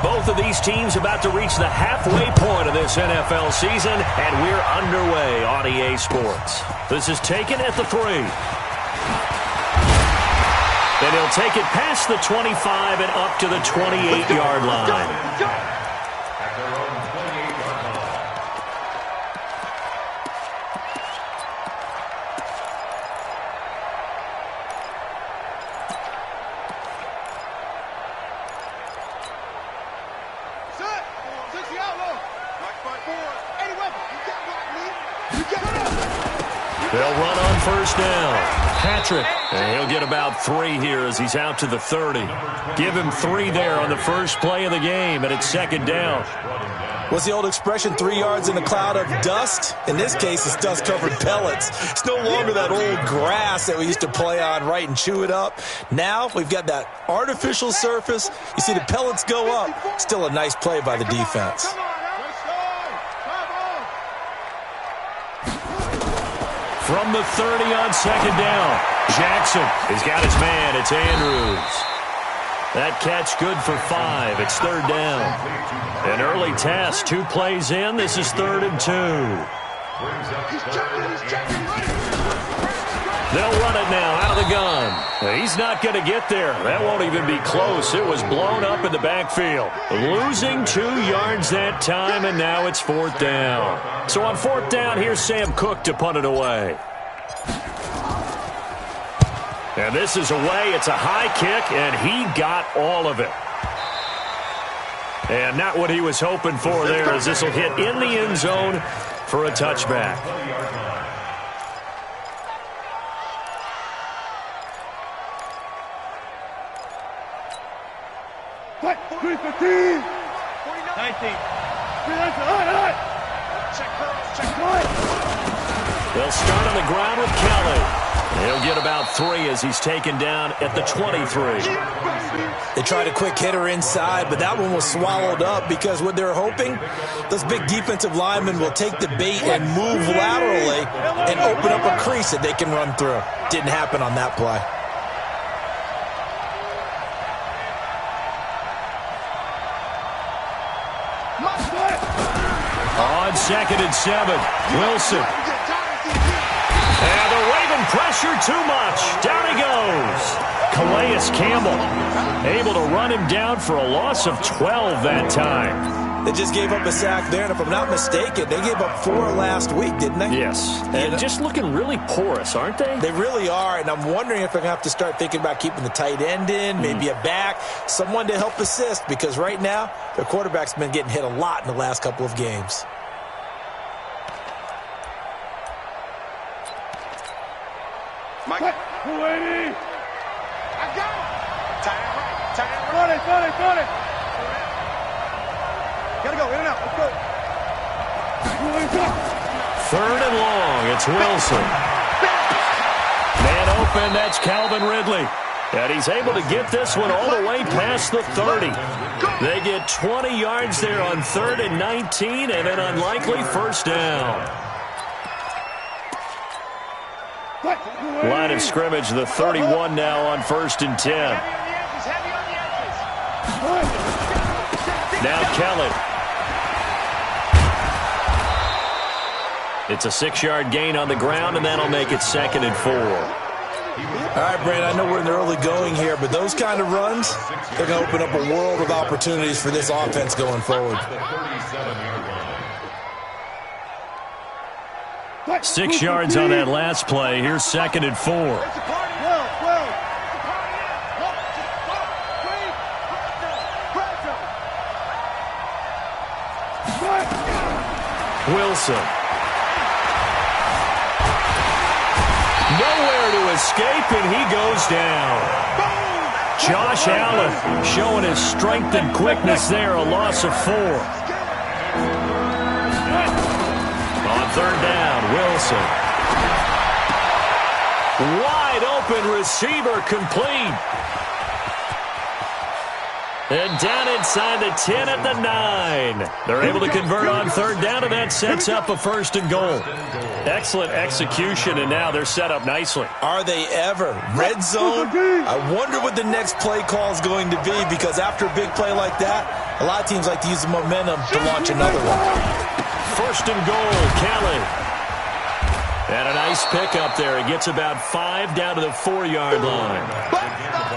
Both of these teams about to reach the halfway point of this NFL season, and we're underway on EA Sports. This is taken at the 3. And he'll take it past the 25 and up to the 28-yard line. They'll run on first down. Patrick, and he'll get about 3 here as he's out to the 30. Give him 3 there on the first play of the game, and it's second down. What's the old expression, 3 yards in a cloud of dust? In this case, it's dust-covered pellets. It's no longer that old grass that we used to play on, right, and chew it up. Now we've got that artificial surface. You see the pellets go up. Still a nice play by the defense. From the 30 on second down, Jackson has got his man. It's Andrews. That catch good for 5. It's third down. An early test, 2 plays in. This is 3rd and 2. They'll run it now out of the gun. He's not going to get there. That won't even be close. It was blown up in the backfield. Losing 2 yards that time, and now it's 4th down. So on 4th down, here's Sam Cook to punt it away. And this is away. It's a high kick, and he got all of it. And not what he was hoping for there, as this will hit in the end zone for a touchback. What? 315. 19. They'll start on the ground with Kelly. He'll get about 3 as he's taken down at the 23. They tried a quick hitter inside, but that one was swallowed up because what they're hoping, those big defensive linemen will take the bait and move laterally and open up a crease that they can run through. Didn't happen on that play. On 2nd and 7, Wilson. And the Raven pressure too much. Down he goes. Calais Campbell able to run him down for a loss of 12 that time. They just gave up a sack there, and if I'm not mistaken, they gave up 4 last week, didn't they? Yes, and just looking really porous, aren't they? They really are, and I'm wondering if they're going to have to start thinking about keeping the tight end in, maybe a back, someone to help assist, because right now, their quarterback's been getting hit a lot in the last couple of games. Mike. 280. I got it. Time right. 40. Gotta go, in and out. Let's go. 3rd and long. It's Wilson. Man open. That's Calvin Ridley. And he's able to get this one all the way past the 30. They get 20 yards there on 3rd and 19 and an unlikely first down. Line of scrimmage, the 31 now on 1st and 10. Now Kelly. It's a 6-yard gain on the ground, and that'll make it 2nd and 4. All right, Brandon, I know we're in the early going here, but those kind of runs, they're going to open up a world of opportunities for this offense going forward. 6 yards on that last play. Here's 2nd and 4. Wilson. Nowhere to escape, and he goes down. Josh Allen showing his strength and quickness there, a loss of 4. On 3rd down, Wilson. Wide open receiver, complete. And down inside the 10 at the 9. They're able to convert on 3rd down, and that sets up a 1st and goal. Excellent execution, and now they're set up nicely. Are they ever? Red zone? I wonder what the next play call is going to be, because after a big play like that, A lot of teams like to use the momentum to launch another one. First and goal, Kelly. And a nice pickup there. He gets about 5 down to the 4-yard line.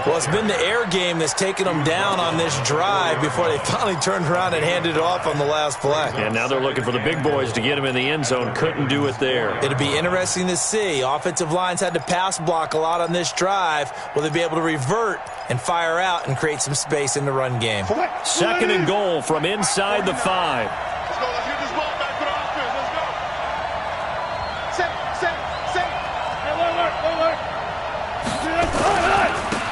Well, it's been the air game that's taken them down on this drive before they finally turned around and handed it off on the last play. And now they're looking for the big boys to get him in the end zone. Couldn't do it there. It'll be interesting to see. Offensive lines had to pass block a lot on this drive. Will they be able to revert and fire out and create some space in the run game? Second and goal from inside the 5. Let's go. Let's get this ball back for the offense. Let's go. Set. Hey, one.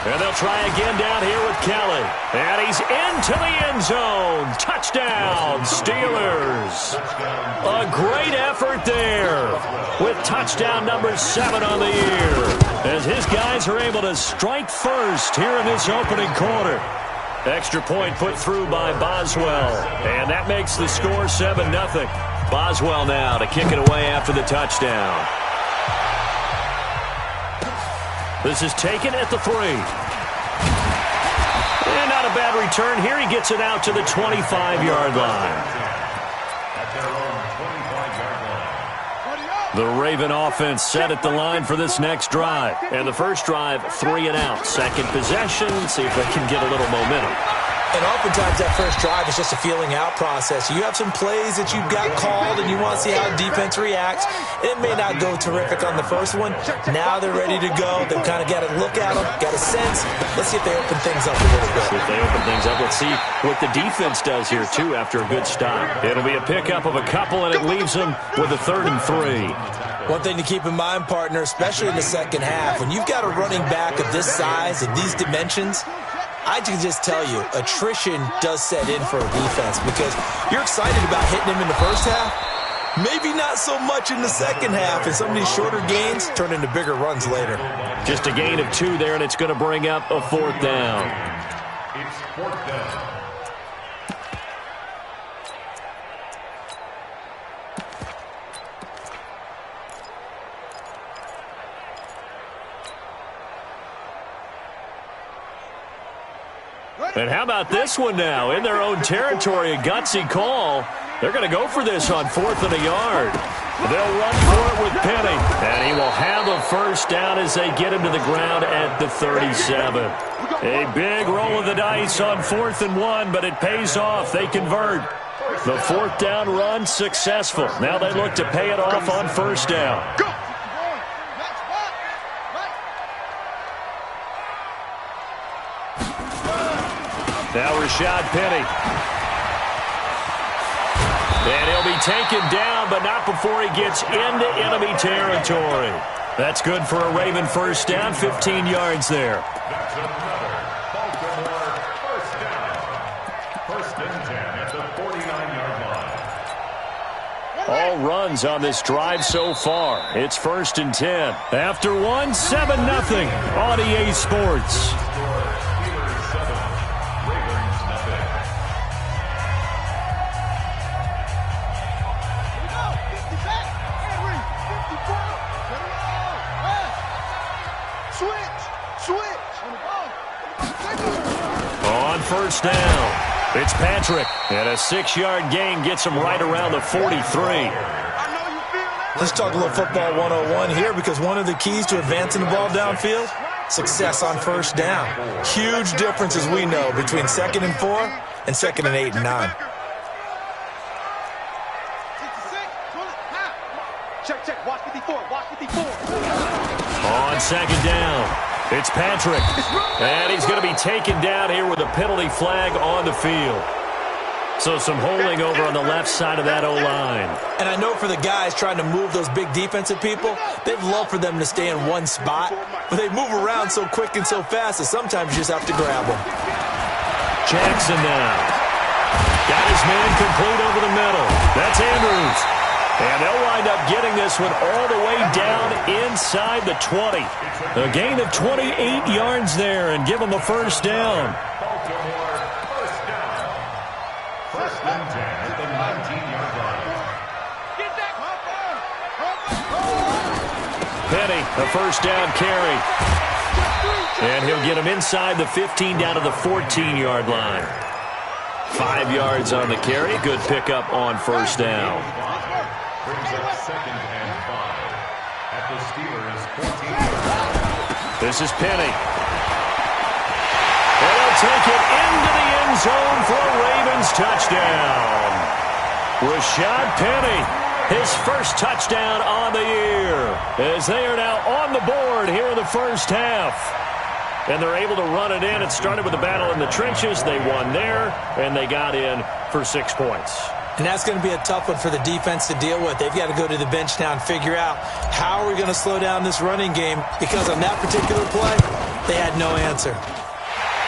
And they'll try again down here with Kelly. And he's into the end zone. Touchdown, Steelers. A great effort there with touchdown number 7 on the year, as his guys are able to strike first here in this opening quarter. Extra point put through by Boswell. And that makes the score 7-0. Boswell now to kick it away after the touchdown. This is taken at the 3. And not a bad return here. He gets it out to the 25-yard line. The Raven offense set at the line for this next drive. And the first drive, 3 and out. Second possession, see if they can get a little momentum. And oftentimes that first drive is just a feeling out process. You have some plays that you've got called and you want to see how defense reacts. It may not go terrific on the first one. Now they're ready to go. They've kind of got to look at them, got a sense. Let's see if they open things up a little bit. If they open things up, let's see what the defense does here, too, after a good stop. It'll be a pickup of a couple, and it leaves them with a 3rd and 3. One thing to keep in mind, partner, especially in the second half, when you've got a running back of this size and these dimensions, I can just tell you, attrition does set in for a defense because you're excited about hitting him in the first half. Maybe not so much in the second half, and some of these shorter gains turn into bigger runs later. Just a gain of 2 there, and it's going to bring up a 4th down. It's 4th down. And how about this one now? In their own territory, a gutsy call. They're going to go for this on 4th and a yard. They'll run for it with Penny. And he will have a first down as they get him to the ground at the 37. A big roll of the dice on 4th and 1, but it pays off. They convert. The 4th down run successful. Now they look to pay it off on 1st down. Now Rashad Penny. And he'll be taken down, but not before he gets into enemy territory. That's good for a Raven first down, 15 yards there. That's another Baltimore first down. 1st and 10 at the 49-yard line. All runs on this drive so far. It's 1st and 10. After 1, 7-0 on EA Sports. On 1st down, it's Patrick, and a 6-yard gain gets him right around the 43. Let's talk a little football 101 here, because one of the keys to advancing the ball downfield, success on 1st down. Huge difference, as we know, between 2nd and 4 and 2nd and 8 and 9. Check. Watch 54. On 2nd down, it's Patrick, and he's going to be taken down here with a penalty flag on the field. So some holding over on the left side of that O-line. And I know for the guys trying to move those big defensive people, they'd love for them to stay in one spot, but they move around so quick and so fast that sometimes you just have to grab them. Jackson now. Got his man complete over the middle. That's Andrews. And they'll wind up getting this one all the way down inside the 20. A gain of 28 yards there and give them a 1st down. Baltimore first down. 1st and 10 at the 19-yard line. Penny, a 1st down carry. And he'll get him inside the 15 down to the 14-yard line. 5 yards on the carry. Good pickup on first down. Brings up 2nd and 5 at the Steelers' 14. This is Penny. And he'll take it into the end zone for a Ravens touchdown. Rashad Penny, his first touchdown on the year, as they are now on the board here in the first half. And they're able to run it in. It started with a battle in the trenches. They won there, and they got in for 6 points. And that's going to be a tough one for the defense to deal with. They've got to go to the bench now and figure out how are we going to slow down this running game, because on that particular play, they had no answer.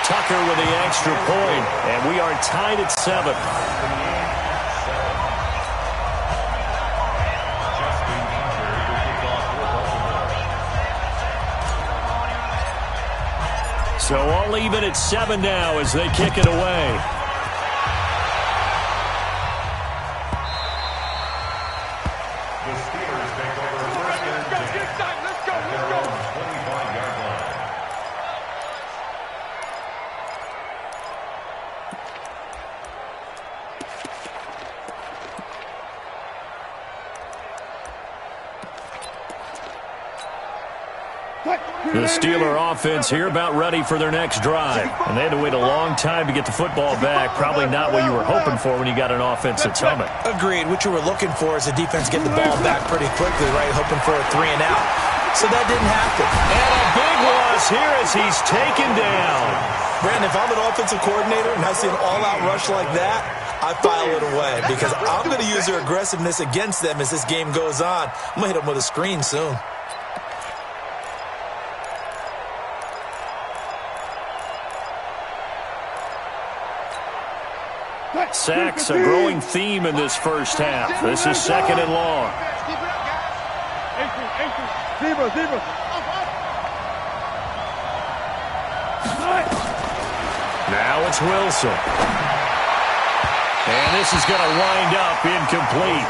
Tucker with the extra point, and we are tied at 7. So all even at 7 now as they kick it away. The Steelers take over first and 10 at their own 25-yard line. The Steeler offense here about ready for their next drive. And they had to wait a long time to get the football back. Probably not what you were hoping for when you got an offense that's humming. Agreed. What you were looking for is the defense get the ball back pretty quickly, right? Hoping for a 3 and out. So that didn't happen. And a big loss here as he's taken down. Brandon, if I'm an offensive coordinator and I see an all-out rush like that, I file it away, because I'm going to use their aggressiveness against them as this game goes on. I'm going to hit them with a screen soon. Sacks, a growing theme in this first half. This is 2nd and long. Now it's Wilson. And this is going to wind up incomplete.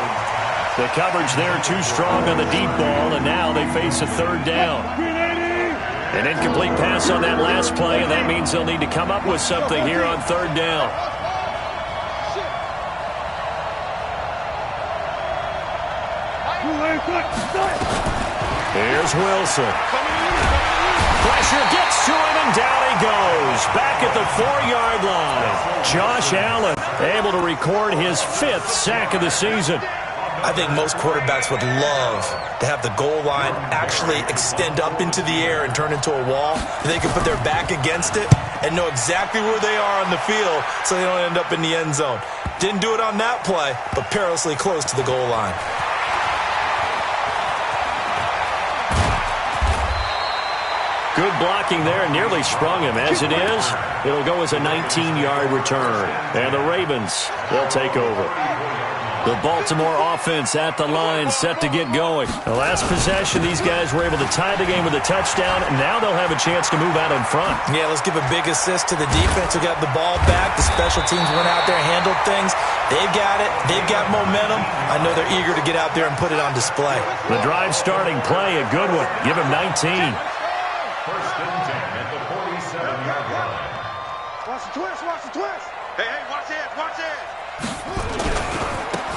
The coverage there too strong on the deep ball, and now they face a 3rd down. An incomplete pass on that last play, and that means they'll need to come up with something here on 3rd down. Here's Wilson. Pressure gets to him, and down he goes. Back at the 4-yard line. Josh Allen able to record his 5th sack of the season. I think most quarterbacks would love to have the goal line actually extend up into the air and turn into a wall. They can put their back against it and know exactly where they are on the field so they don't end up in the end zone. Didn't do it on that play, but perilously close to the goal line. Good blocking there, nearly sprung him. As it is, it'll go as a 19-yard return. And the Ravens, they'll take over. The Baltimore offense at the line, set to get going. The last possession, these guys were able to tie the game with a touchdown, and now they'll have a chance to move out in front. Yeah, let's give a big assist to the defense who got the ball back. The special teams went out there, handled things. They've got it. They've got momentum. I know they're eager to get out there and put it on display. The drive starting play, a good one. Give him 19. First and 10 at the 47-yard line. Watch the twist, watch the twist. Hey, watch it, watch it.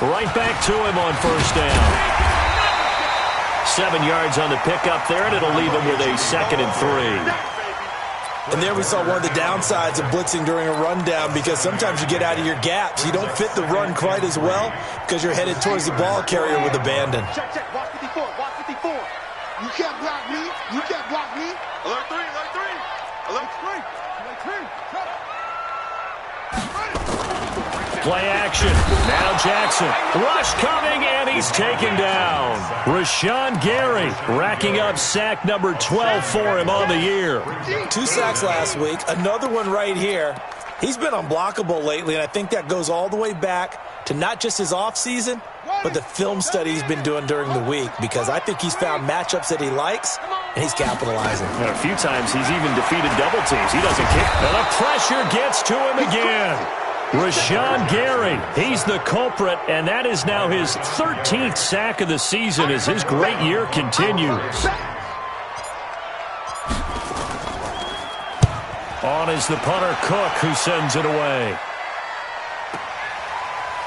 Right back to him on first down. 7 yards on the pickup there, and it'll leave him with a 2nd and 3. And there we saw one of the downsides of blitzing during a rundown, because sometimes you get out of your gaps. You don't fit the run quite as well because you're headed towards the ball carrier with abandon. Check, watch 54, watch 54. You can't block me, you can't block me. Alert 3, alert 3. Alert 3, alert 3. Shut up. Play action. Now Jackson. Rush coming, and he's taken down. Rashawn Gary racking up sack number 12 for him on the year. 2 sacks last week. Another one right here. He's been unblockable lately, and I think that goes all the way back to not just his offseason, but the film study he's been doing during the week, because I think he's found matchups that he likes, and he's capitalizing. And a few times he's even defeated double teams. He doesn't kick. And the pressure gets to him again. Rashawn Gary, he's the culprit, and that is now his 13th sack of the season as his great year continues. On is the punter, Cook, who sends it away.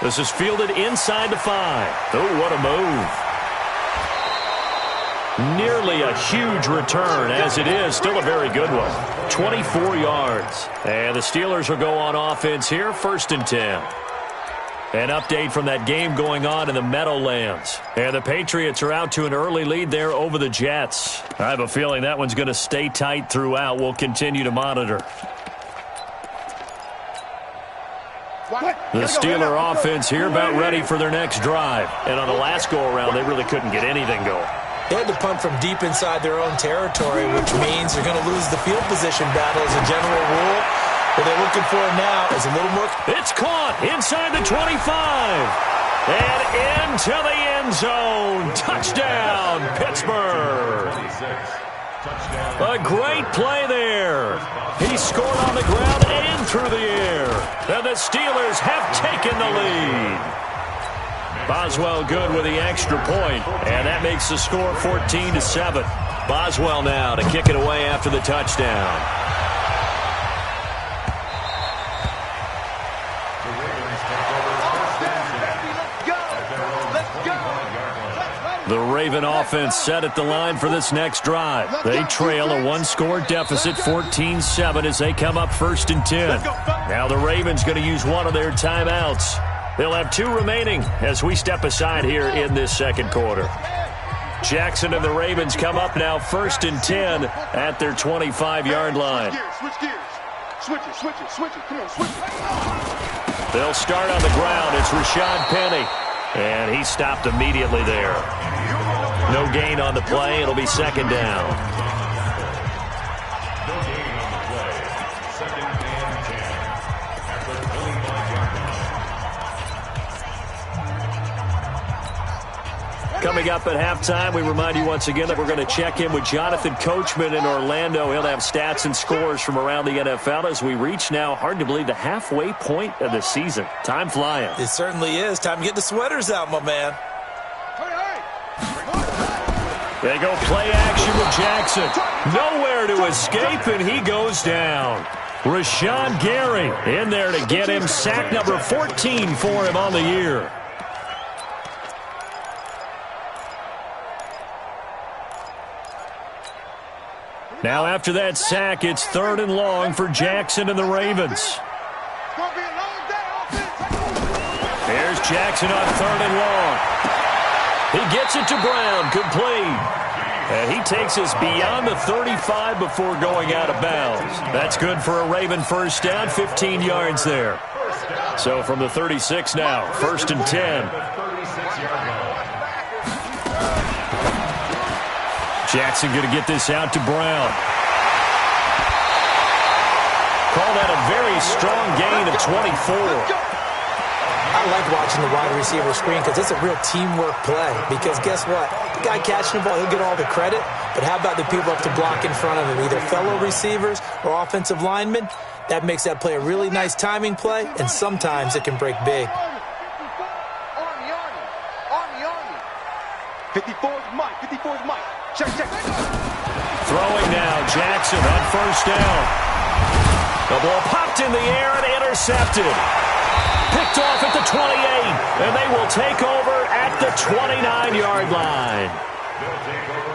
This is fielded inside the 5. Oh, what a move. Nearly a huge return, as it is. Still a very good one. 24 yards. And the Steelers will go on offense here, 1st and 10. An update from that game going on in the Meadowlands. And the Patriots are out to an early lead there over the Jets. I have a feeling that one's going to stay tight throughout. We'll continue to monitor. The Steeler offense here about ready for their next drive. And on the last go-around, they really couldn't get anything going. They had to punt from deep inside their own territory, which means they're going to lose the field position battle as a general rule. What they're looking for now is a little more. It's caught inside the 25. And into the end zone. Touchdown, Pittsburgh. A great play there. He scored on the ground and through the air. And the Steelers have taken the lead. Boswell good with the extra point, and that makes the score 14-7. Boswell now to kick it away after the touchdown. The Raven offense set at the line for this next drive. They trail a one-score deficit, 14-7, as they come up 1st and 10. Now the Ravens going to use one of their timeouts. They'll have 2 remaining as we step aside here in this second quarter. Jackson and the Ravens come up now 1st and 10 at their 25-yard line. Switch gears. Switch it. Come on, switch it. They'll start on the ground. It's Rashad Penny. And he stopped immediately there. No gain on the play. It'll be 2nd down. Coming up at halftime, we remind you once again that we're going to check in with Jonathan Coachman in Orlando. He'll have stats and scores from around the NFL as we reach now, hard to believe, the halfway point of the season. Time flying. It certainly is. Time to get the sweaters out, my man. They go play action with Jackson. Nowhere to escape, and he goes down. Rashawn Gary in there to get him. Sack number 14 for him on the year. Now after that sack, it's 3rd and long for Jackson and the Ravens. Here's Jackson on 3rd and long. He gets it to Brown, complete. And he takes us beyond the 35 before going out of bounds. That's good for a Raven first down, 15 yards there. So from the 36 now, 1st and 10. Jackson going to get this out to Brown. Call that a very strong gain of 24. I like watching the wide receiver screen because it's a real teamwork play. Because guess what? The guy catching the ball, he'll get all the credit. But how about the people up to block in front of him, either fellow receivers or offensive linemen? That makes that play a really nice timing play, and sometimes it can break big. 54's Mike. Check. Throwing now, Jackson on 1st down. The ball popped in the air and intercepted. Picked off at the 28, and they will take over at the 29-yard line.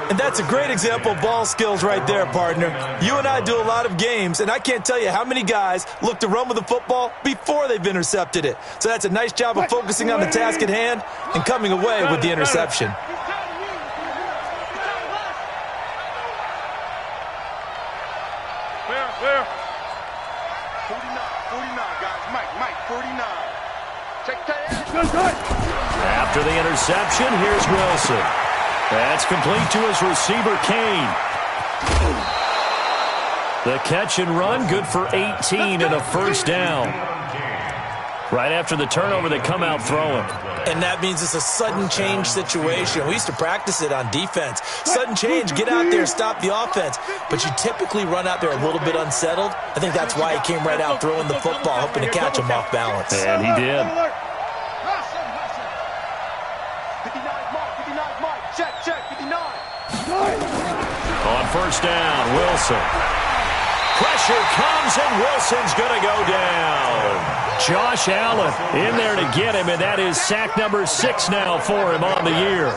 And that's a great example of ball skills right there, partner. You and I do a lot of games, and I can't tell you how many guys look to run with the football before they've intercepted it. So that's a nice job of focusing on the task at hand and coming away with the interception. Where? 49, guys. Mike, 49. Check. After the interception, here's Wilson. That's complete to his receiver, Kane. The catch and run, good for 18 and a first down. Right after the turnover, they come out throwing. And that means it's a sudden change situation. We used to practice it on defense. Sudden change, get out there, stop the offense. But you typically run out there a little bit unsettled. I think that's why he came right out throwing the football, hoping to catch him off balance. And he did. 59's Mike. Check, 59. On 1st down, Wilson. Pressure comes, and Wilson's going to go down. Josh Allen in there to get him, and that is sack number 6 now for him on the year.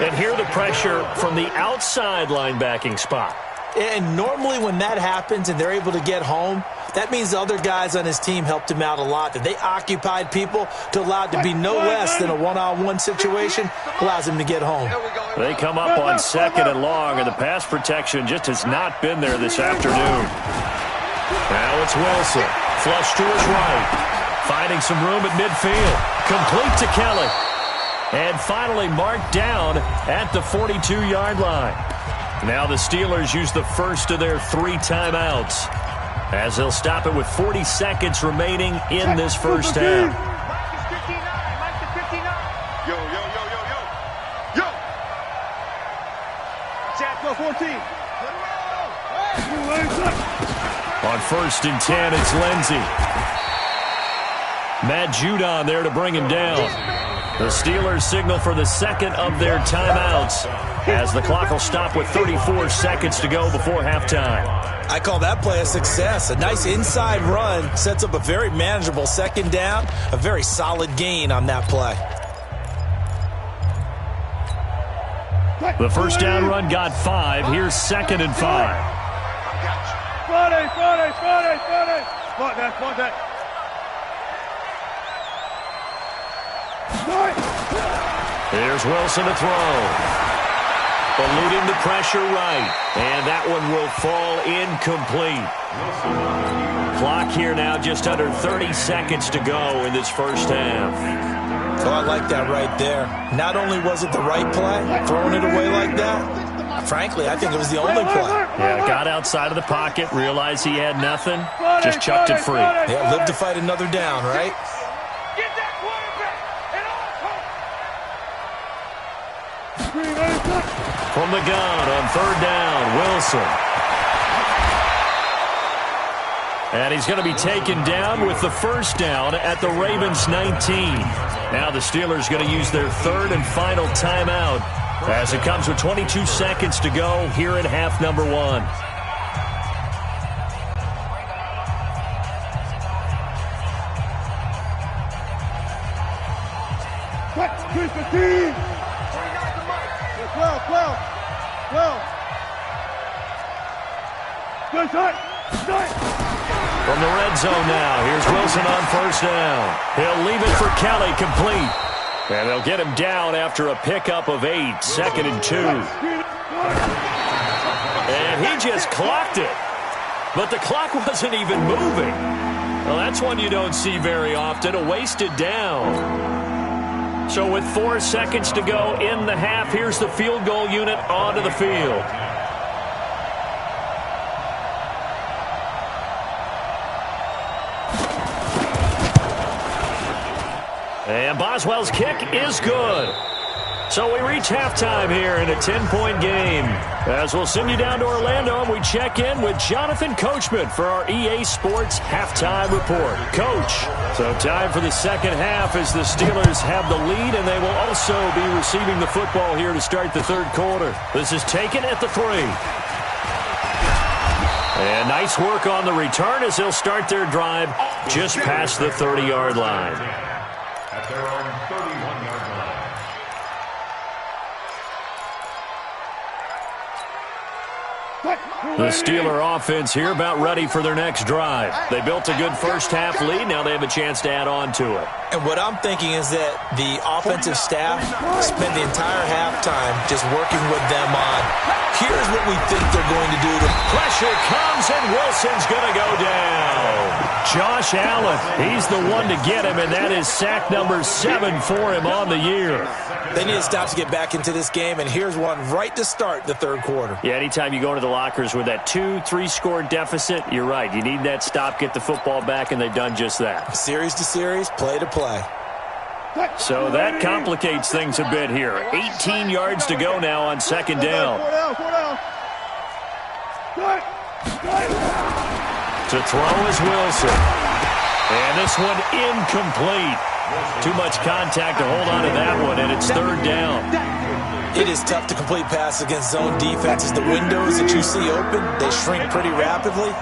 And here the pressure from the outside linebacking spot. And normally when that happens and they're able to get home, that means the other guys on his team helped him out a lot. That they occupied people to allow it to be no less than a one-on-one situation, allows him to get home. They come up on 2nd and long, and the pass protection just has not been there this afternoon. Now it's Wilson. Flush to his right. Finding some room at midfield. Complete to Kelly. And finally marked down at the 42-yard line. Now the Steelers use the first of their 3 timeouts, as they'll stop it with 40 seconds remaining in this first half. Yo, yo, yo, yo, yo. Yo. Jack, go 14. On 1st and 10, it's Lindsey. Matt Judon there to bring him down. The Steelers signal for the second of their timeouts, as the clock will stop with 34 seconds to go before halftime. I call that play a success. A nice inside run sets up a very manageable 2nd down, a very solid gain on that play. The first down run got 5. Here's 2nd and 5. Friday. Spot that. Here's Wilson to throw. Eluding the pressure right. And that one will fall incomplete. Clock here now just under 30 seconds to go in this first half. Oh, I like that right there. Not only was it the right play, throwing it away like that, frankly, I think it was the only play. Yeah, got outside of the pocket, realized he had nothing, just chucked it free. Yeah, live to fight another down, right? From the gun on 3rd down, Wilson. And he's going to be taken down with the first down at the Ravens 19. Now the Steelers going to use their 3rd and final timeout, as it comes with 22 seconds to go here at half number 1. From the red zone now, here's Wilson on 1st down. He'll leave it for Kelly, complete. And they'll get him down after a pickup of 8, 2nd and 2. And he just clocked it. But the clock wasn't even moving. Well, that's one you don't see very often, a wasted down. So with 4 seconds to go in the half, here's the field goal unit onto the field. And Boswell's kick is good. So we reach halftime here in a 10-point game. As we'll send you down to Orlando, and we check in with Jonathan Coachman for our EA Sports Halftime Report. Coach, so time for the second half as the Steelers have the lead, and they will also be receiving the football here to start the 3rd quarter. This is taken at the 3. And nice work on the return as they'll start their drive just past the 30-yard line. At their own 31-yard line. The Steeler offense here about ready for their next drive. They built a good first-half lead. Now they have a chance to add on to it. And what I'm thinking is that the offensive staff spend the entire halftime just working with them on, here's what we think they're going to do. Pressure comes, and Wilson's going to go down. Josh Allen, he's the one to get him, and that is sack number 7 for him on the year. They need a stop to get back into this game, and here's one right to start the 3rd quarter. Yeah, anytime you go into the lockers with that 2-3 score deficit, you're right. You need that stop, get the football back, and they've done just that. Series to series, play to play. So that complicates things a bit here. 18 yards to go now on 2nd down. To throw is Wilson. And this one incomplete. Too much contact to hold on to that one, and it's 3rd down. It is tough to complete passes against zone defenses. The windows that you see open, they shrink pretty rapidly.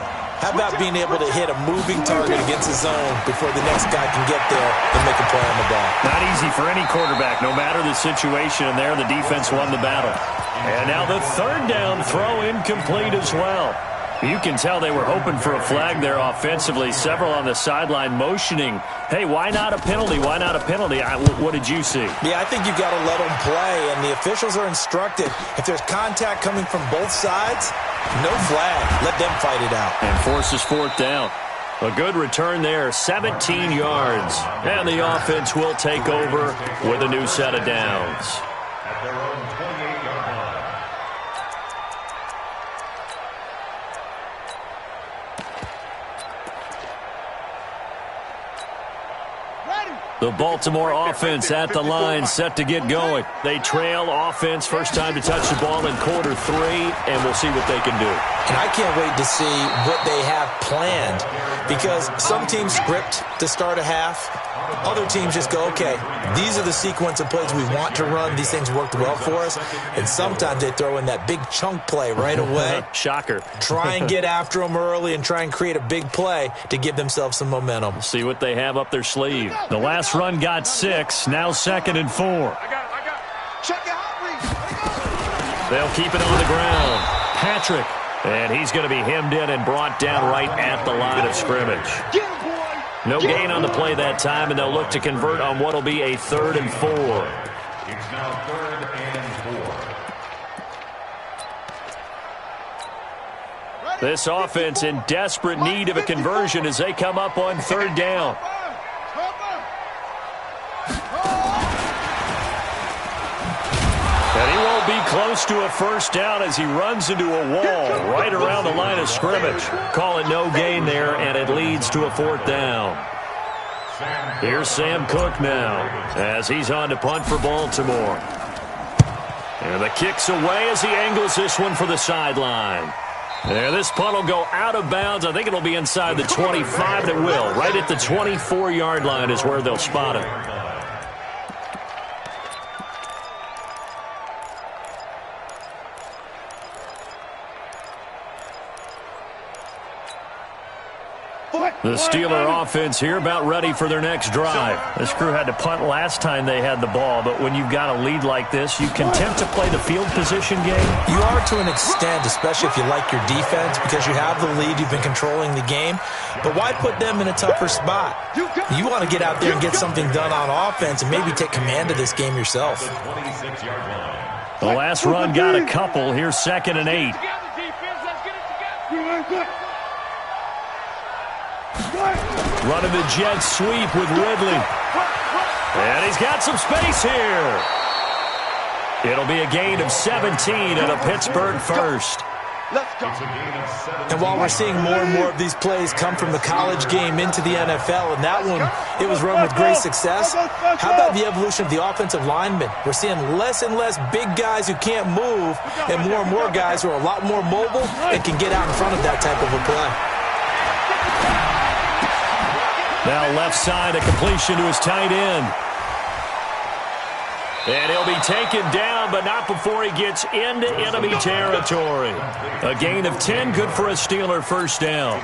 How about being able to hit a moving target against the zone before the next guy can get there and make a play on the ball? Not easy for any quarterback, no matter the situation, and there the defense won the battle. And now the third down throw incomplete as well. You can tell they were hoping for a flag there offensively. Several on the sideline motioning, hey, why not a penalty? Why not a penalty? What did you see? Yeah, I think you've got to let them play, and the officials are instructed. If there's contact coming from both sides, no flag. Let them fight it out. And forces fourth down. A good return there, 17 yards. And the offense will take over with a new set of downs. At their own 28-yard line. The Baltimore offense at the line, set to get going. They trail offense, first time to touch the ball in quarter 3, and we'll see what they can do. And I can't wait to see what they have planned, because some teams script to start a half. Other teams just go, okay, these are the sequence of plays we want to run. These things worked well for us. And sometimes they throw in that big chunk play right away. Shocker. Try and get after them early and try and create a big play to give themselves some momentum. See what they have up their sleeve. The last run got 6, now 2nd and 4. I got it. Check it out, They'll keep it on the ground. Patrick. And he's going to be hemmed in and brought down right at the line of scrimmage. Get him, boy. No gain on the play that time, and they'll look to convert on what will be a 3rd and 4. It's now 3rd and 4. This offense in desperate need of a conversion as they come up on 3rd down. And he won't be close to a first down as he runs into a wall right around the line of scrimmage. Call it no gain there, and it leads to a 4th down. Here's Sam Cook now as he's on to punt for Baltimore. And the kick's away as he angles this one for the sideline. And this punt will go out of bounds. I think it'll be inside the 25, and it will. Right at the 24-yard line is where they'll spot it. The Steeler offense here about ready for their next drive. This crew had to punt last time they had the ball, but when you've got a lead like this, you can attempt to play the field position game. You are to an extent, especially if you like your defense, because you have the lead, you've been controlling the game. But why put them in a tougher spot? You want to get out there and get something done on offense and maybe take command of this game yourself. The last run got a couple. Here's 2nd and 8. Running the jet sweep with Ridley. And he's got some space here. It'll be a gain of 17 and a Pittsburgh first. And while we're seeing more and more of these plays come from the college game into the NFL, and that one, it was run with great success, how about the evolution of the offensive linemen? We're seeing less and less big guys who can't move and more guys who are a lot more mobile and can get out in front of that type of a play. Now left side, a completion to his tight end. And he'll be taken down, but not before he gets into enemy territory. A gain of 10, good for a Steeler first down.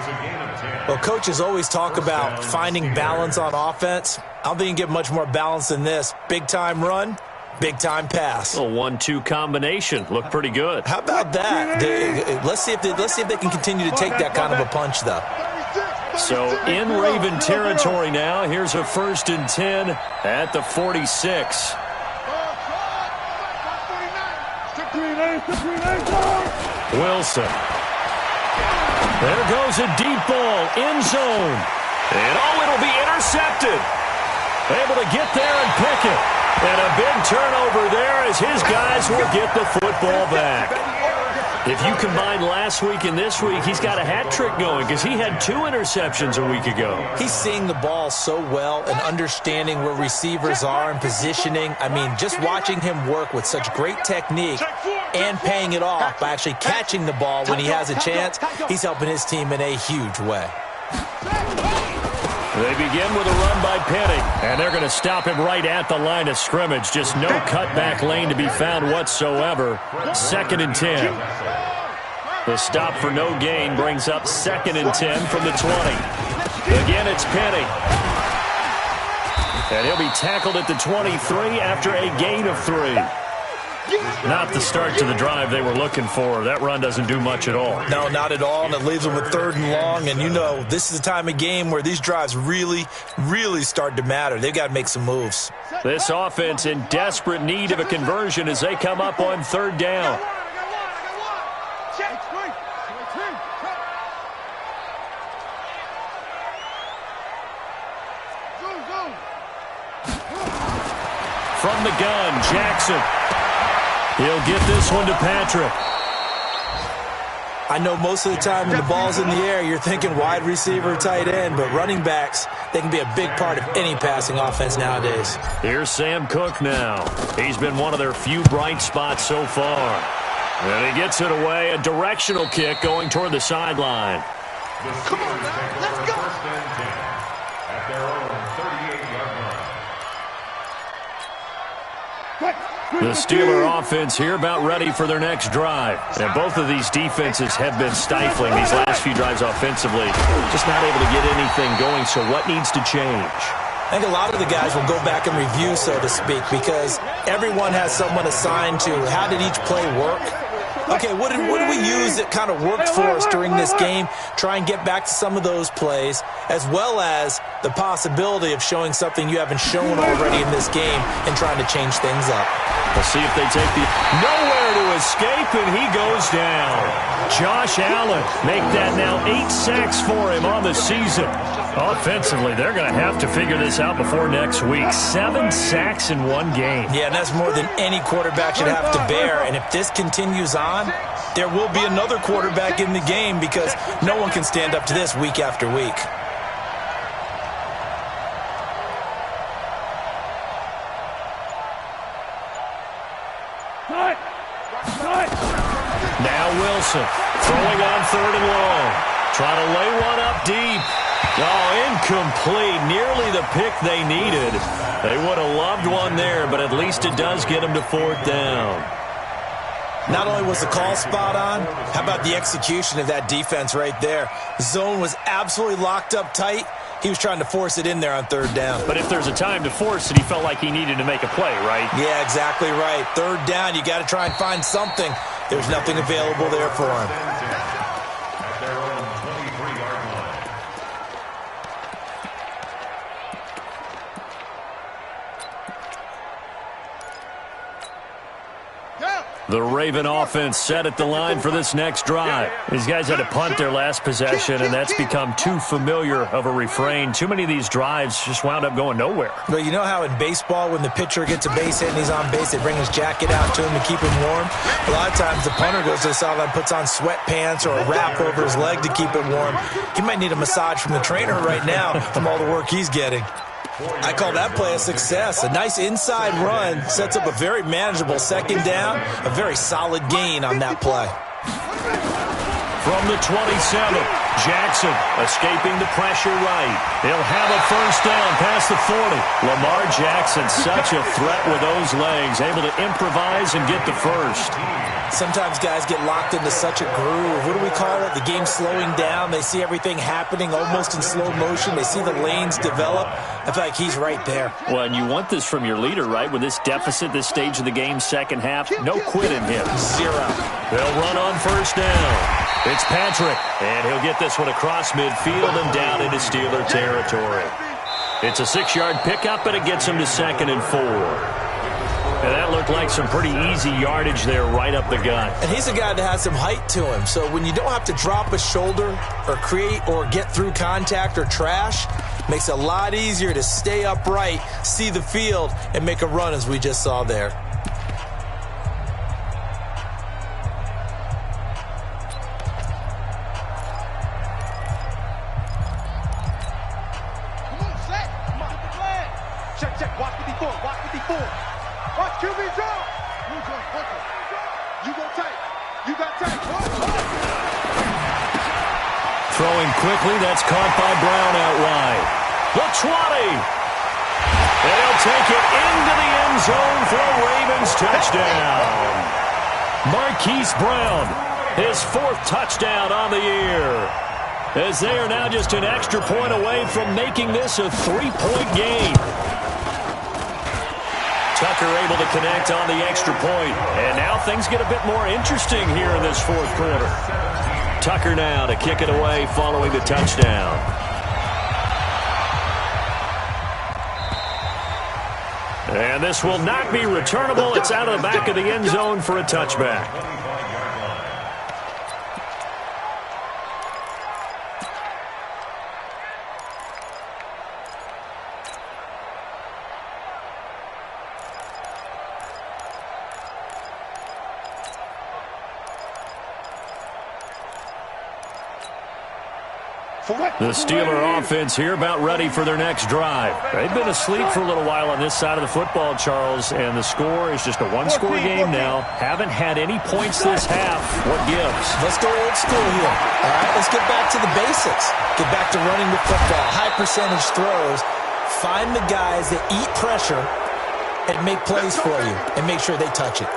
Well, coaches always talk about finding balance on offense. I don't think you can get much more balance than this. Big-time run, big-time pass. A 1-2 combination. Looked pretty good. How about that? Let's see if they can continue to take that kind of a punch, though. So in Raven territory now. Here's a 1st and 10 at the 46. Wilson. There goes a deep ball, end zone. And it'll be intercepted. Able to get there and pick it. And a big turnover there as his guys will get the football back. If you combine last week and this week, he's got a hat trick going because he had 2 interceptions a week ago. He's seeing the ball so well and understanding where receivers are and positioning. I mean, just watching him work with such great technique and paying it off by actually catching the ball when he has a chance, he's helping his team in a huge way. They begin with a run by Penning, and they're going to stop him right at the line of scrimmage. Just no cutback lane to be found whatsoever. 2nd and 10. The stop for no gain brings up 2nd and 10 from the 20. Again, it's Penny. And he'll be tackled at the 23 after a gain of 3. Not the start to the drive they were looking for. That run doesn't do much at all. No, not at all, and it leaves them with 3rd and long. And, you know, this is the time of game where these drives really, really start to matter. They've got to make some moves. This offense in desperate need of a conversion as they come up on 3rd down. From the gun, Jackson. He'll get this one to Patrick. I know most of the time when the ball's in the air, you're thinking wide receiver, tight end, but running backs, they can be a big part of any passing offense nowadays. Here's Sam Cook now. He's been one of their few bright spots so far. And he gets it away, a directional kick going toward the sideline. Come on now, let's go. First and 10 at their own 38-yard line. The Steeler offense here about ready for their next drive. And both of these defenses have been stifling these last few drives offensively. Just not able to get anything going, so what needs to change? I think a lot of the guys will go back and review, so to speak, because everyone has someone assigned to how did each play work. Okay, what did we use that kind of worked for us during this game? Try and get back to some of those plays, as well as the possibility of showing something you haven't shown already in this game and trying to change things up. We'll see if they take the nowhere to escape, and he goes down. Josh Allen make that now 8 sacks for him on the season. Offensively, they're going to have to figure this out before next week. 7 sacks in one game. Yeah, and that's more than any quarterback should have to bear. And if this continues on, there will be another quarterback in the game because no one can stand up to this week after week. Now Wilson throwing on 3rd and long. Trying to lay one up deep. Oh, incomplete. Nearly the pick they needed. They would have loved one there, but at least it does get them to 4th down. Not only was the call spot on, how about the execution of that defense right there? Zone was absolutely locked up tight. He was trying to force it in there on 3rd down. But if there's a time to force it, he felt like he needed to make a play, right? Yeah, exactly right. 3rd down, you got to try and find something. There's nothing available there for him. At their own 23-yard line. The Raven offense set at the line for this next drive. These guys had to punt their last possession, and that's become too familiar of a refrain. Too many of these drives just wound up going nowhere. But you know how in baseball, when the pitcher gets a base hit and he's on base, they bring his jacket out to him to keep him warm? A lot of times the punter goes to the sideline, puts on sweatpants or a wrap over his leg to keep him warm. He might need a massage from the trainer right now from all the work he's getting. I call that play a success. A nice inside run sets up a very manageable 2nd down, a very solid gain on that play. From the 27, Jackson escaping the pressure right. He'll have a 1st down past the 40. Lamar Jackson, such a threat with those legs, able to improvise and get the 1st. Sometimes guys get locked into such a groove. What do we call it? The game's slowing down. They see everything happening almost in slow motion. They see the lanes develop. I feel like he's right there. Well, and you want this from your leader, right? With this deficit, this stage of the game, 2nd half, no quit in him. 0. They'll run on 1st down. It's Patrick, and he'll get this one across midfield and down into Steeler territory. It's a 6-yard pickup, and it gets him to 2nd and 4. And that looked like some pretty easy yardage there right up the gut. And he's a guy that has some height to him. So when you don't have to drop a shoulder or create or get through contact or trash, makes it a lot easier to stay upright, see the field, and make a run as we just saw there. Come on, set. Come on, the flag. Check. Watch 54. Watch 54. Watch QB draw. You go tight. You got tight. Throwing quickly, that's caught by Brown out wide. The 20. They'll take it into the end zone for a Ravens touchdown. Marquise Brown His 4th touchdown on the year. As they are now just an extra point away from making this a 3-point game. Tucker able to connect on the extra point. And now things get a bit more interesting here in this 4th quarter. Tucker now to kick it away following the touchdown. And this will not be returnable. It's out of the back of the end zone for a touchback. The Steeler offense here about ready for their next drive. They've been asleep for a little while on this side of the football, Charles, and the score is just a one-score game now. Haven't had any points this half. What gives? Let's go old school here. All right, let's get back to the basics. Get back to running the football, high percentage throws. Find the guys that eat pressure and make plays for you and make sure they touch it.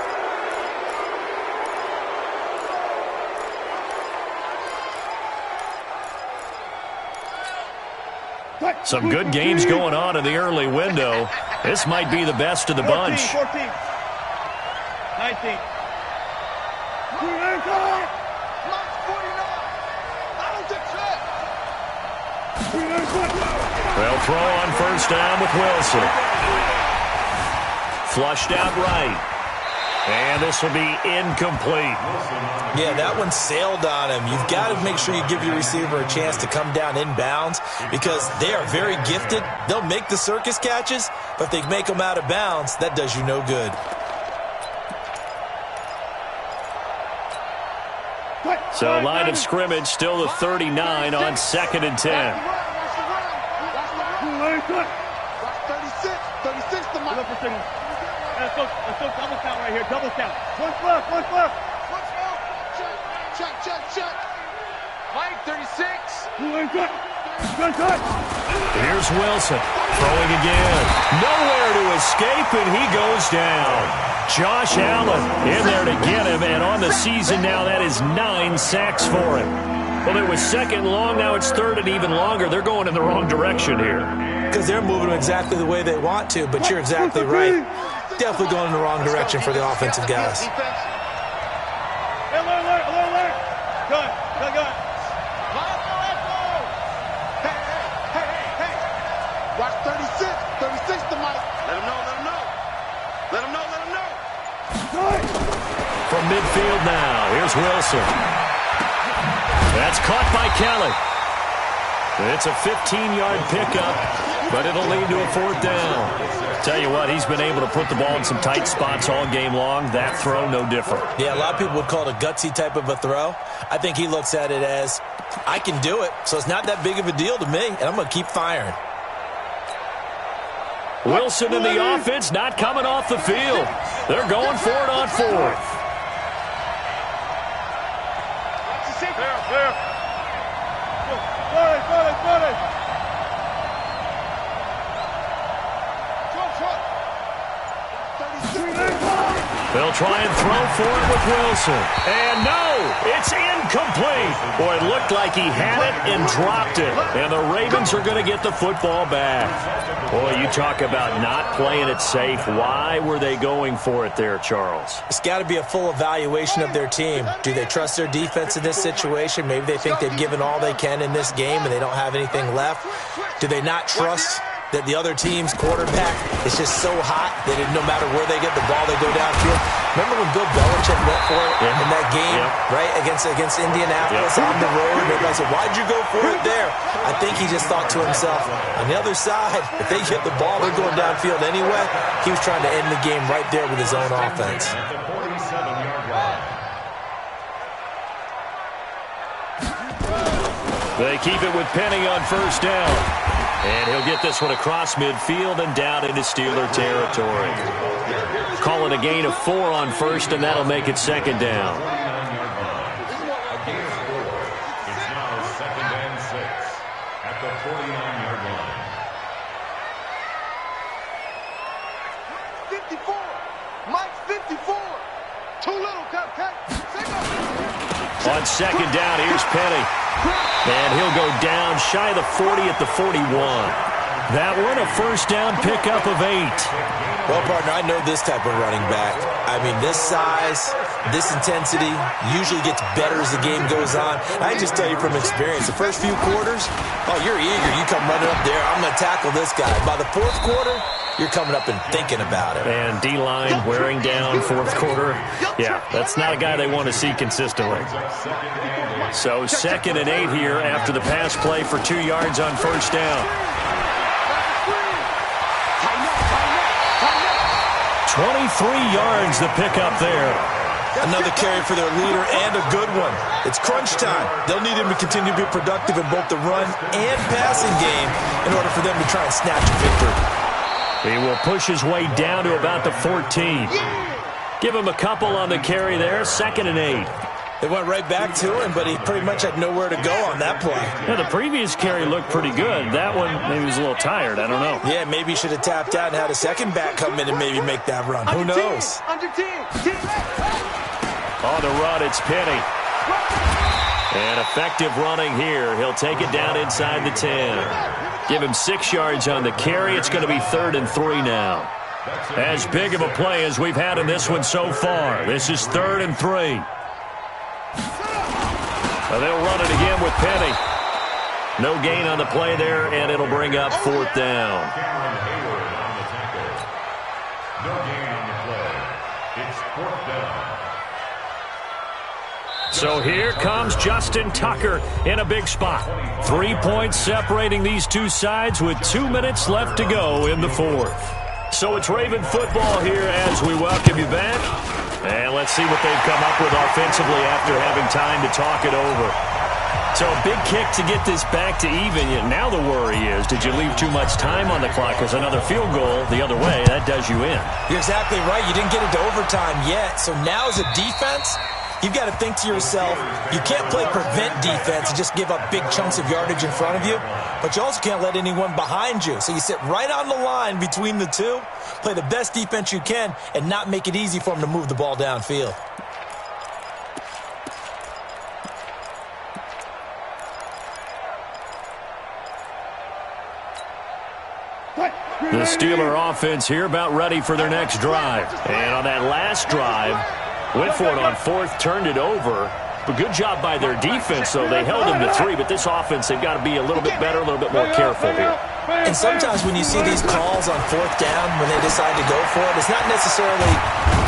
Some good games going on in the early window. This might be the best of the bunch. 14, 19. They'll throw on first down with Wilson. Flushed out right. And this will be incomplete. Yeah, that one sailed on him. You've got to make sure you give your receiver a chance to come down inbounds because they are very gifted. They'll make the circus catches, but if they make them out of bounds, that does you no good. So line of scrimmage still the 39 on 2nd and 10. 36 to my... Let's go double count right here, double count. One left. Check. Mike, 36. Here's Wilson throwing again. Nowhere to escape, and he goes down. Josh Allen in there to get him, and on the season now, that is 9 sacks for him. Well, it was 2nd and long, now it's 3rd and even longer. They're going in the wrong direction here. Because they're moving exactly the way they want to, but you're exactly right. Definitely going in the wrong direction for the offensive guys. Alert. Good. Hey. Watch 36 to Mike. Let him know. From midfield now, here's Wilson. That's caught by Kelly. It's a 15-yard pickup, but it'll lead to a 4th down. Tell you what, he's been able to put the ball in some tight spots all game long. That throw, no different. Yeah, a lot of people would call it a gutsy type of a throw. I think he looks at it as, I can do it, so it's not that big of a deal to me, and I'm going to keep firing. Wilson and the offense not coming off the field. They're going for it on 4th. Clear. Got it. They'll try and throw for it with Wilson. And no, it's incomplete. Boy, it looked like he had it and dropped it. And the Ravens are going to get the football back. Boy, you talk about not playing it safe. Why were they going for it there, Charles? It's got to be a full evaluation of their team. Do they trust their defense in this situation? Maybe they think they've given all they can in this game and they don't have anything left. Do they not trust that the other team's quarterback is just so hot that no matter where they get the ball, they go downfield? Remember when Bill Belichick went for it in that game, right, against Indianapolis on the road? And everybody said, why'd you go for it there? I think he just thought to himself, on the other side, if they get the ball, they're going downfield anyway. He was trying to end the game right there with his own offense. They keep it with Penny on first down. And he'll get this one across midfield and down into Steeler territory. Call it a gain of 4 on first, and that'll make it 2nd down. It's now 2nd and 6 at the 49-yard line. 54. Mike's 54. Too little, Cupcake. On second down, here's Penny. And he'll go down shy of the 40 at the 41. That one, a first down pickup of 8. Well, partner, I know this type of running back. I mean, this size, this intensity usually gets better as the game goes on. I can just tell you from experience, the first few quarters, oh, you're eager. You come running up there, I'm going to tackle this guy. By the fourth quarter, you're coming up and thinking about it. And D-line wearing down fourth quarter. Yeah, that's not a guy they want to see consistently. So 2nd and 8 here after the pass play for 2 yards on first down. 23 yards the pickup there. Another carry for their leader and a good one. It's crunch time. They'll need him to continue to be productive in both the run and passing game in order for them to try and snatch a victory. He will push his way down to about the 14. Give him a couple on the carry there. 2nd and 8. They went right back to him, but he pretty much had nowhere to go on that play. Yeah, the previous carry looked pretty good. That one, maybe he was a little tired. I don't know. Yeah, maybe he should have tapped out and had a second back come in and maybe make that run. Who knows? On the run, it's Penny. And effective running here. He'll take it down inside the 10. Give him 6 yards on the carry. It's going to be 3rd and 3 now. As big of a play as we've had in this one so far. This is 3rd and 3. They'll run it again with Penny. No gain on the play there, and it'll bring up 4th down. No gain on the play. It's 4th down. So here comes Justin Tucker in a big spot. 3 points separating these two sides with 2 minutes left to go in the 4th. So it's Raven football here as we welcome you back. And let's see what they've come up with offensively after having time to talk it over. So a big kick to get this back to even. Now the worry is, did you leave too much time on the clock? Because another field goal the other way, that does you in. You're exactly right. You didn't get into overtime yet. So now as a defense, you've got to think to yourself, you can't play prevent defense and just give up big chunks of yardage in front of you, but you also can't let anyone behind you. So you sit right on the line between the two, play the best defense you can, and not make it easy for them to move the ball downfield. The Steeler offense here about ready for their next drive. And on that last drive, went for it on 4th, turned it over. But good job by their defense, though. They held them to 3, but this offense, they've got to be a little bit better, a little bit more careful here. And sometimes when you see these calls on 4th down, when they decide to go for it, it's not necessarily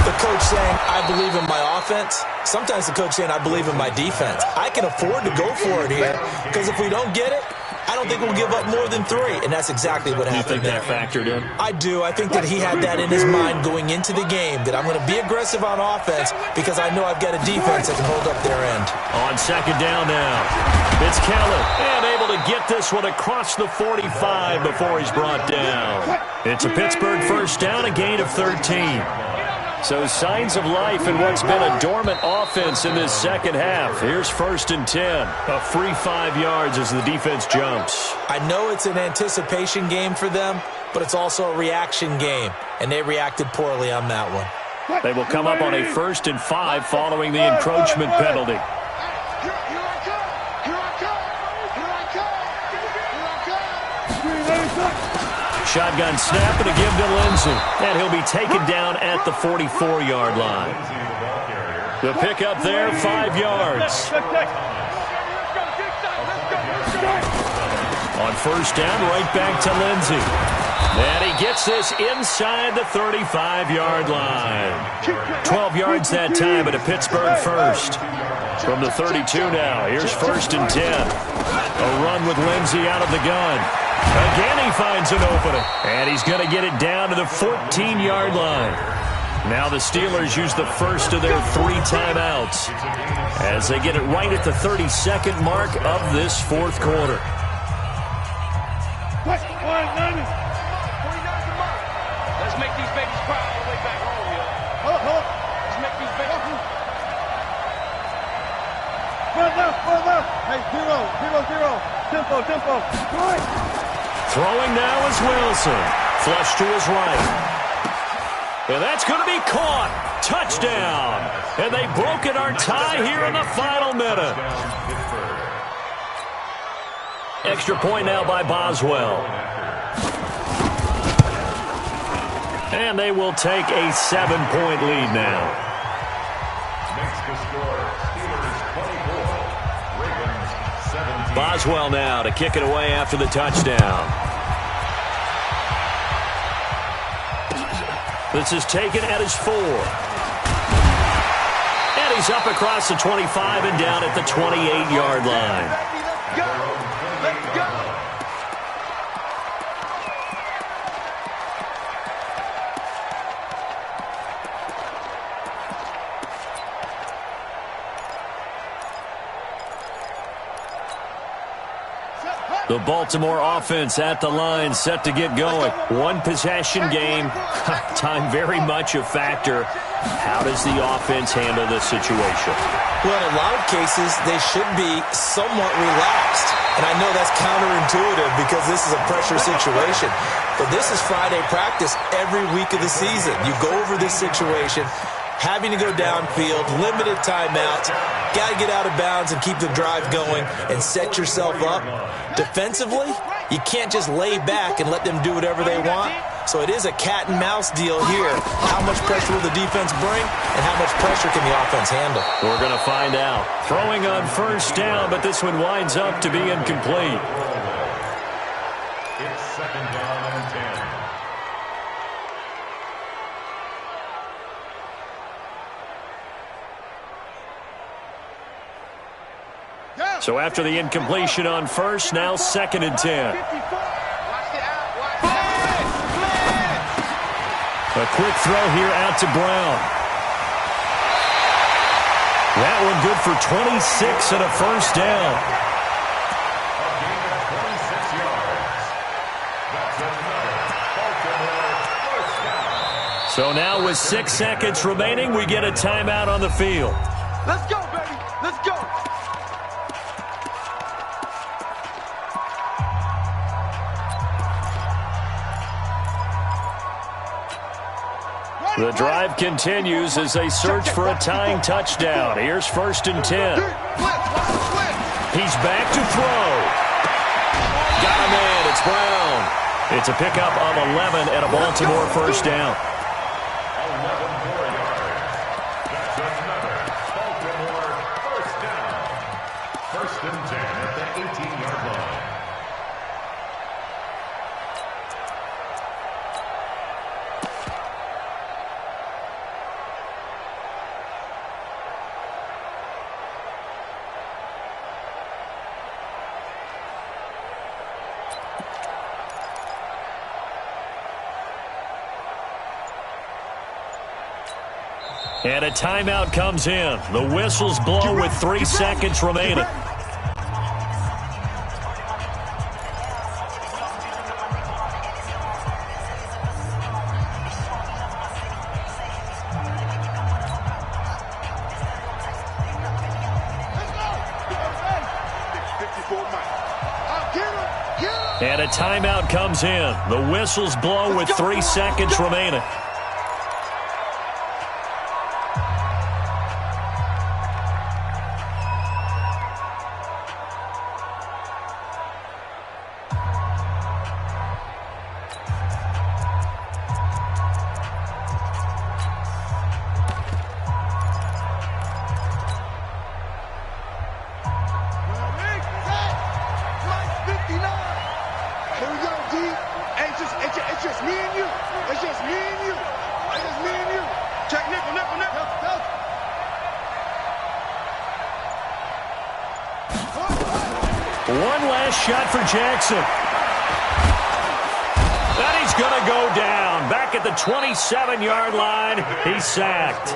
the coach saying, I believe in my offense. Sometimes the coach saying, I believe in my defense. I can afford to go for it here, because if we don't get it, I don't think we'll give up more than 3, and that's exactly what happened. You think that factored in? I do. I think that he had that in his mind going into the game, that I'm going to be aggressive on offense because I know I've got a defense that can hold up their end. On 2nd down now, it's Keller, and able to get this one across the 45 before he's brought down. It's a Pittsburgh first down, a gain of 13. So signs of life in what's been a dormant offense in this second half. Here's 1st and 10. A free 5 yards as the defense jumps. I know it's an anticipation game for them, but it's also a reaction game, and they reacted poorly on that one. They will come up on a 1st and 5 following the encroachment penalty. Shotgun snap and a give to Lindsey. And he'll be taken down at the 44-yard line. The pickup there, 5 yards. On first down, right back to Lindsey. And he gets this inside the 35-yard line. 12 yards that time at a Pittsburgh first. From the 32 now, here's 1st and 10. A run with Lindsey out of the gun. Again, he finds an opening. And he's going to get it down to the 14-yard line. Now the Steelers use the first of their 3 timeouts as they get it right at the 32nd mark of this 4th quarter. Let's make these babies cry all the way back home, yo. Let's make these babies. Further. Hey, 0. Tempo. Right. Throwing now is Wilson. Flush to his right. And that's going to be caught. Touchdown. And they've broken our tie here in the final minute. Extra point now by Boswell. And they will take a 7-point lead now. Makes the score Steelers 24, Ravens 17. Boswell now to kick it away after the touchdown. This is taken at his 4. And he's up across the 25 and down at the 28-yard line. Let's go. The Baltimore offense at the line, set to get going. One possession game. Time very much a factor. How does the offense handle this situation? Well, in a lot of cases, they should be somewhat relaxed. And I know that's counterintuitive because this is a pressure situation. But this is Friday practice every week of the season. You go over this situation, having to go downfield, limited timeouts, got to get out of bounds and keep the drive going and set yourself up. Defensively, you can't just lay back and let them do whatever they want. So it is a cat and mouse deal here. How much pressure will the defense bring and how much pressure can the offense handle? We're going to find out. Throwing on first down, but this one winds up to be incomplete. It's second down and 10. So after the incompletion on first, now second and 10. A quick throw here out to Brown. That one good for 26 and a first down. A gain of 26 yards. That's another Baltimore first down. So now with 6 seconds remaining, we get a timeout on the field. Let's go, baby. Let's go. The drive continues as they search for a tying touchdown. Here's first and 10. He's back to throw. Got a man. It's Brown. It's a pickup of 11 and a Baltimore first down. 11 more yards. That's another Baltimore first down. First and 10 at the 18-yard line. And a timeout comes in. The whistles blow with 3 seconds remaining. And a timeout comes in. The whistles blow with 3 seconds remaining. One last shot for Jackson. And he's going to go down. Back at the 27-yard line, he's sacked.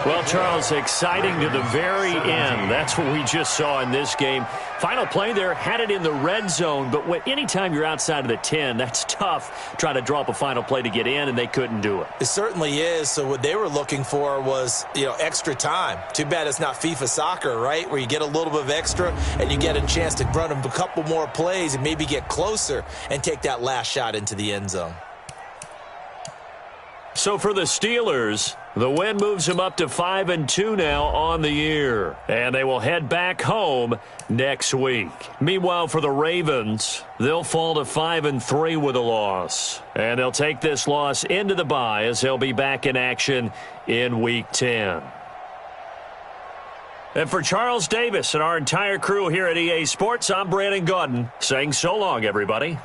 Well, Charles, exciting to the very end. That's what we just saw in this game. Final play there, had it in the red zone, but anytime you're outside of the 10, that's tough trying to draw up a final play to get in, and they couldn't do it. It certainly is. So what they were looking for was, extra time. Too bad it's not FIFA soccer, right, where you get a little bit of extra and you get a chance to run a couple more plays and maybe get closer and take that last shot into the end zone. So for the Steelers, the win moves them up to 5-2 now on the year. And they will head back home next week. Meanwhile, for the Ravens, they'll fall to 5-3 with a loss. And they'll take this loss into the bye as they'll be back in action in Week 10. And for Charles Davis and our entire crew here at EA Sports, I'm Brandon Gaudin saying so long, everybody.